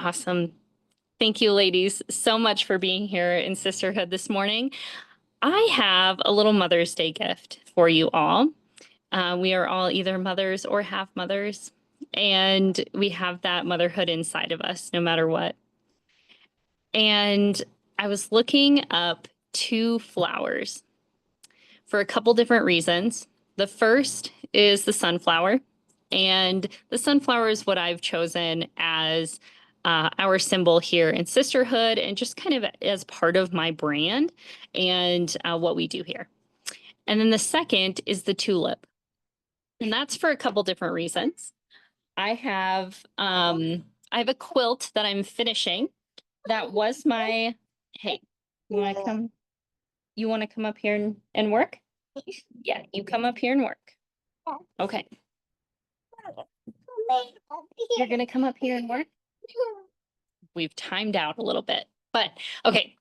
Awesome. Thank you, ladies, so much for being here in Sisterhood this morning. I have a little Mother's Day gift for you all. We are all either mothers or half mothers, and we have that motherhood inside of us, no matter what. And I was looking up 2 flowers for a couple different reasons. The first is the sunflower, and the sunflower is what I've chosen as our symbol here in Sisterhood and just kind of as part of my brand and what we do here. And then the second is the tulip. And that's for a couple different reasons. I have a quilt that I'm finishing. That was my, hey, you want to come up here and work? Yeah, you come up here and work. Okay. You're gonna come up here and work? We've timed out a little bit, but okay.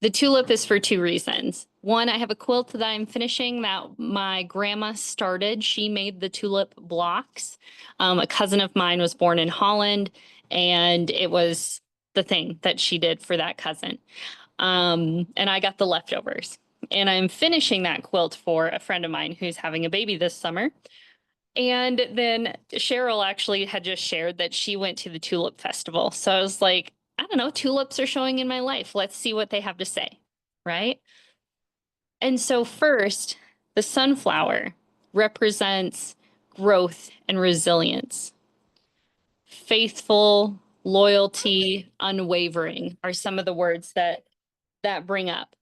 The tulip is for 2 reasons. One, I have a quilt that I'm finishing that my grandma started. She made the tulip blocks. A cousin of mine was born in Holland, and it was the thing that she did for that cousin. And I got the leftovers. And I'm finishing that quilt for a friend of mine who's having a baby this summer. And then Cheryl actually had just shared that she went to the Tulip Festival. So I was like, I don't know, tulips are showing in my life. Let's see what they have to say, right? And so first, the sunflower represents growth and resilience. Faithful, loyalty, unwavering are some of the words that bring up.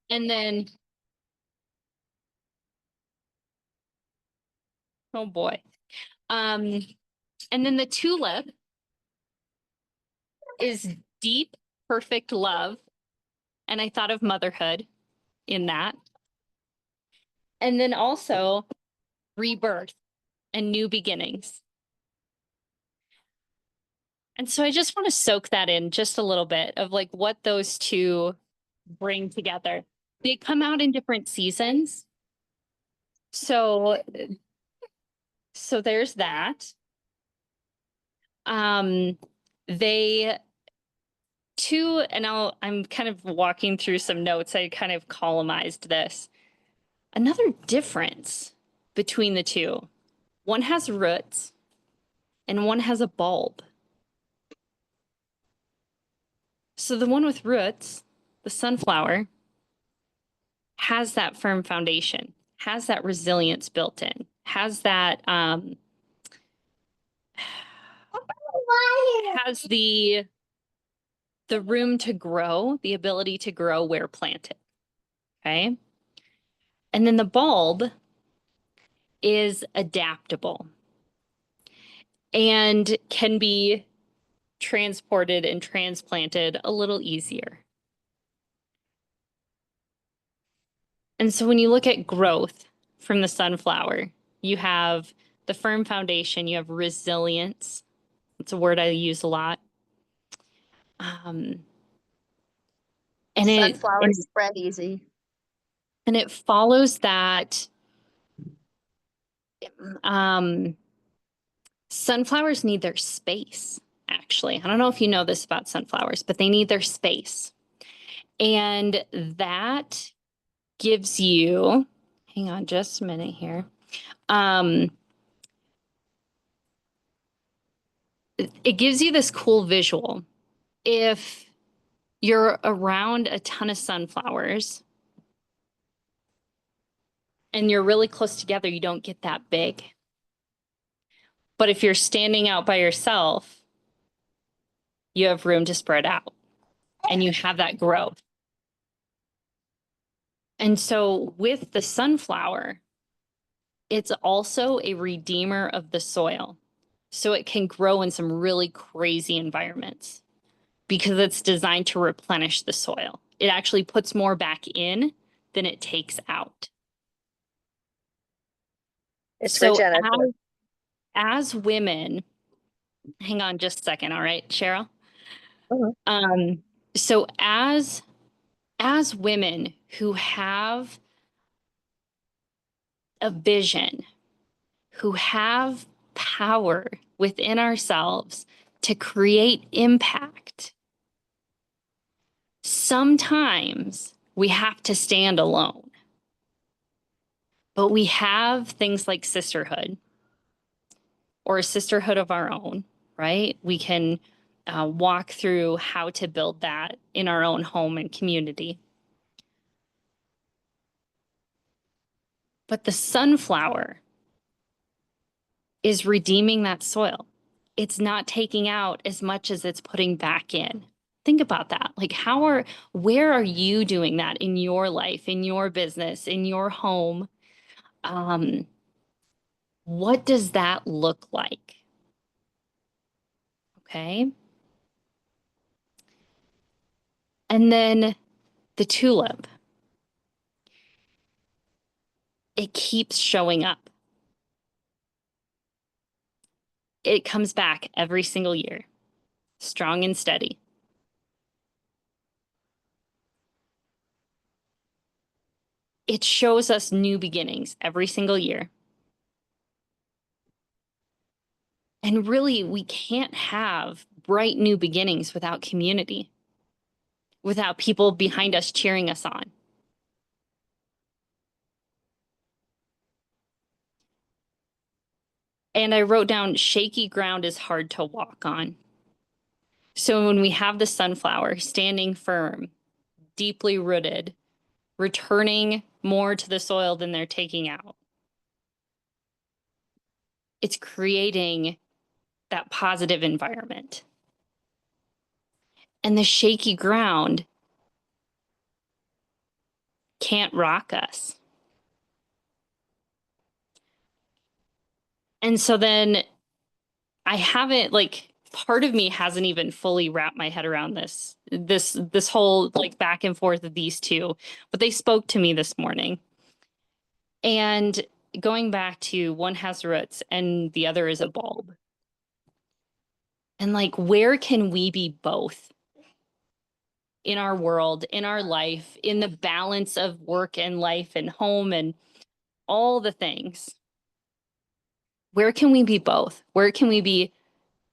And then, oh boy. And then the tulip is deep, perfect love. And I thought of motherhood in that. And then also rebirth and new beginnings. And so I just want to soak that in just a little bit of like what those 2 bring together. They come out in different seasons. So there's that. They 2, and I'm kind of walking through some notes. I kind of columnized this. Another difference between the 2. One has roots and one has a bulb. So the one with roots, the sunflower, has that firm foundation, has that resilience built in, has that has the room to grow, the ability to grow where planted. Okay. And then the bulb is adaptable and can be transported and transplanted a little easier. And so when you look at growth from the sunflower, you have the firm foundation, you have resilience. It's a word I use a lot. And sunflowers spread easy. And it follows that sunflowers need their space, actually. I don't know if you know this about sunflowers, but they need their space. And that gives you, hang on just a minute here. It gives you this cool visual. If you're around a ton of sunflowers and you're really close together, you don't get that big. But if you're standing out by yourself, you have room to spread out and you have that growth. And so with the sunflower, it's also a redeemer of the soil. So it can grow in some really crazy environments because it's designed to replenish the soil. It actually puts more back in than it takes out. It's so regenerative. As women, hang on just a second, all right, Cheryl? So as women who have a vision, who have power within ourselves to create impact, sometimes we have to stand alone. But we have things like sisterhood or a sisterhood of our own, right? We can walk through how to build that in our own home and community. But the sunflower is redeeming that soil. It's not taking out as much as it's putting back in. Think about that. Like where are you doing that in your life, in your business, in your home? What does that look like? Okay. And then the tulip, it keeps showing up. It comes back every single year, strong and steady. It shows us new beginnings every single year. And really, we can't have bright new beginnings without community, without people behind us cheering us on. And I wrote down, shaky ground is hard to walk on. So when we have the sunflower standing firm, deeply rooted, returning more to the soil than they're taking out, it's creating that positive environment. And the shaky ground can't rock us. And so then I haven't, like, part of me hasn't even fully wrapped my head around this whole like back and forth of these two, but they spoke to me this morning. And going back to one has roots and the other is a bulb. And like, where can we be both in our world, in our life, in the balance of work and life and home and all the things? Where can we be both? Where can we be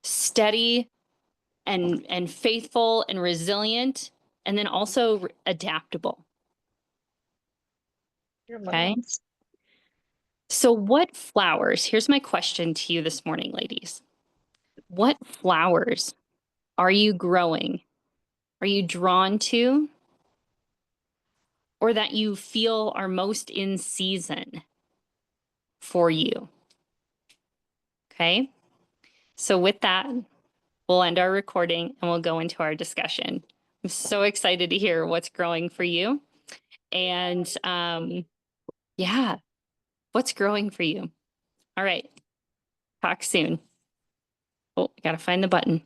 steady and faithful and resilient, and then also adaptable? Okay. So what flowers, here's my question to you this morning, ladies. What flowers are you growing? Are you drawn to? Or that you feel are most in season for you? Okay. So with that, we'll end our recording and we'll go into our discussion. I'm so excited to hear what's growing for you. And yeah, what's growing for you? All right. Talk soon. Oh, I gotta find the button.